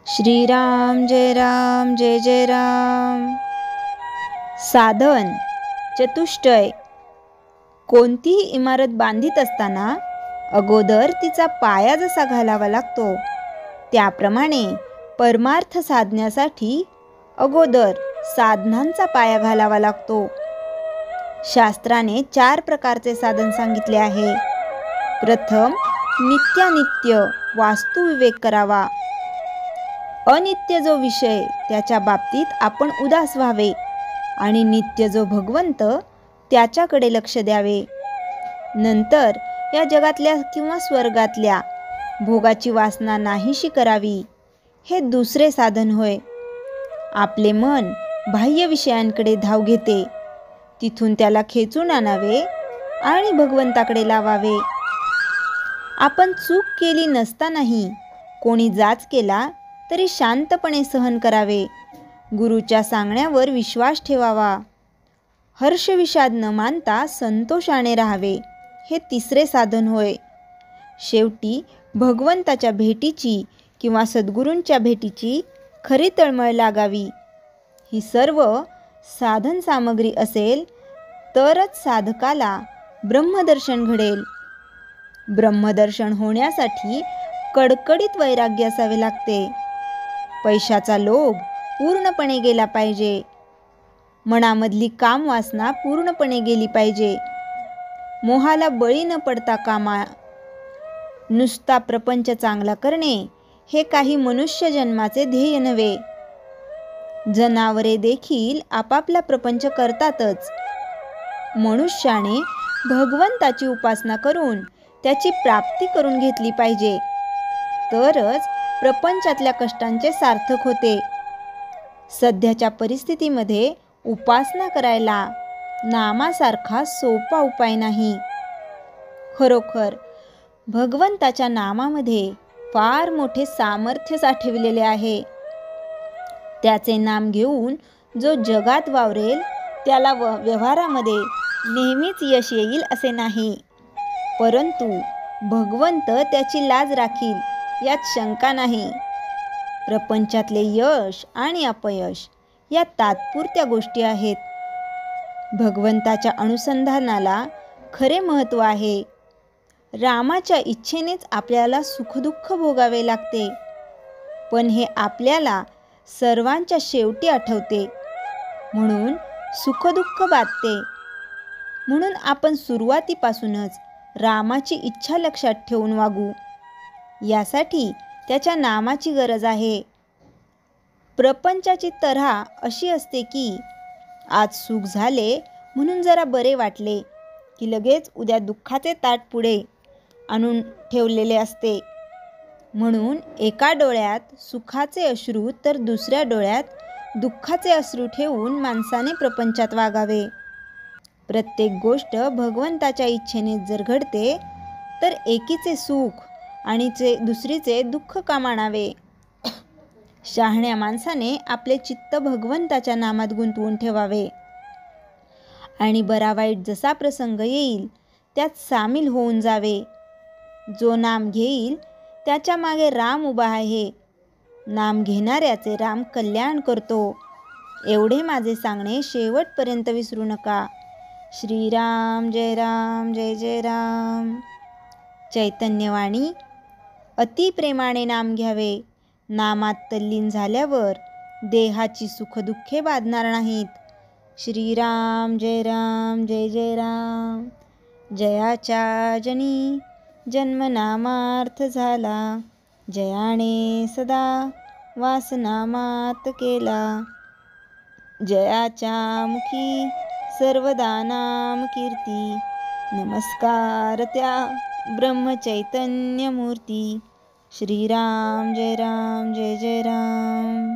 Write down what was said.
श्रीराम जय जय राम। साधन चतुष्टय। कोणतीही इमारत बांधित असताना अगोदर तिचा पाया जसा घालावा लागतो, त्याप्रमाणे परमार्थ साधण्यासाठी अगोदर साधनांचा पाया घालावा लागतो। शास्त्राने 4 प्रकारचे साधन सांगितले आहे। प्रथम, नित्यानित्य वास्तुविवेक करावा। अनित्य जो विषय त्याच्या बाबतीत आपण उदास व्हावे आणि नित्य जो भगवंत त्याच्याकडे लक्ष द्यावे। नंतर या जगातल्या किंवा स्वर्गातल्या भोगाची वासना नाहीशी करावी, हे दुसरे साधन होय। आपले मन बाह्य विषयांकडे धाव घेते, तिथून त्याला खेचून आणावे आणि भगवंताकडे लावावे। आपण चूक केली नसतानाही कोणी जाच केला तरी शांतपणे सहन करावे। गुरुच्या सांगण्यावर विश्वास ठेवावा। हर्ष विषाद न मानता संतोषाने राहावे, हे तिसरे साधन होय। शेवटी भगवंताच्या भेटीची किंवा सद्गुरूंच्या भेटीची खरी तळमळ लागावी। ही सर्व साधन सामग्री असेल तरच साधकाला ब्रह्मदर्शन घडेल। ब्रह्मदर्शन होण्यासाठी कडकडीत वैराग्य असावे लागते। पैशाचा लोभ पूर्णपणे गेला पाहिजे। मनामधली काम वासना पूर्णपणे गेली पाहिजे। मोहाला बळी न पडता कामा। नुसता प्रपंच चांगला करणे हे काही मनुष्य जन्माचे ध्येय नव्हे। जनावरे देखील आपापला प्रपंच करतातच। मनुष्याने भगवंताची उपासना करून त्याची प्राप्ती करून घेतली पाहिजे, तरच प्रपंचातल्या कष्टांचे सार्थक होते। सध्याच्या परिस्थितीमध्ये उपासना करायला नामासारखा सोपा उपाय नाही। खरोखर भगवंताच्या नामामध्ये फार मोठे सामर्थ्य साठविलेले आहे। त्याचे नाम घेऊन जो जगात वावरेल त्याला व्यवहारामध्ये नेहमीच यश येईल असे नाही, परंतु भगवंत त्याची लाज राखील यात शंका नाही। प्रपंचातले यश आणि अपयश या तात्पुरत्या गोष्टी आहेत। भगवंताच्या अनुसंधानाला खरे महत्त्व आहे। रामाच्या इच्छेनेच आपल्याला सुखदुःख भोगावे लागते, पण हे आपल्याला सर्वांच्या शेवटी आठवते, म्हणून सुखदुःख बाधते। म्हणून आपण सुरुवातीपासूनच रामाची इच्छा लक्षात ठेवून वागू। यासाठी त्याच्या नामाची गरज आहे। प्रपंचाची तऱ्हा अशी असते की आज सुख झाले म्हणून जरा बरे वाटले की लगेच उद्या दुःखाचे ताट पुढे आणून ठेवलेले असते। म्हणून एका डोळ्यात सुखाचे अश्रू तर दुसऱ्या डोळ्यात दुःखाचे अश्रू ठेवून माणसाने प्रपंचात वागावे। प्रत्येक गोष्ट भगवंताच्या इच्छेने जर घडते तर एकीचे सुख आणि दुसरीचे दुःख का मानावे। शहाण्या माणसाने आपले चित्त भगवंताच्या नामात गुंतवून ठेवावे आणि बरा वाईट जसा प्रसंग येईल त्यात सामील होऊन जावे। जो नाम घेईल त्याच्या मागे राम उभा आहे। नाम घेणाऱ्याचे राम कल्याण करतो। एवढे माझे सांगणे शेवटपर्यंत विसरू नका। श्रीराम जय जय राम। चैतन्यवाणी। अति प्रेमाने नाम घ्यावे। नामात तल्लीन झाल्यावर देहाची सुखदुःखे बाधणार नाहीत। श्रीराम जय जय राम। जयाच्या जनी जन्मनामार्थ झाला, जयाने सदा वासनामात केला। जयाच्या मुखी सर्वदा नाम कीर्ती, नमस्कार त्या ब्रह्मचैतन्य मूर्ती। श्रीराम जय जय राम।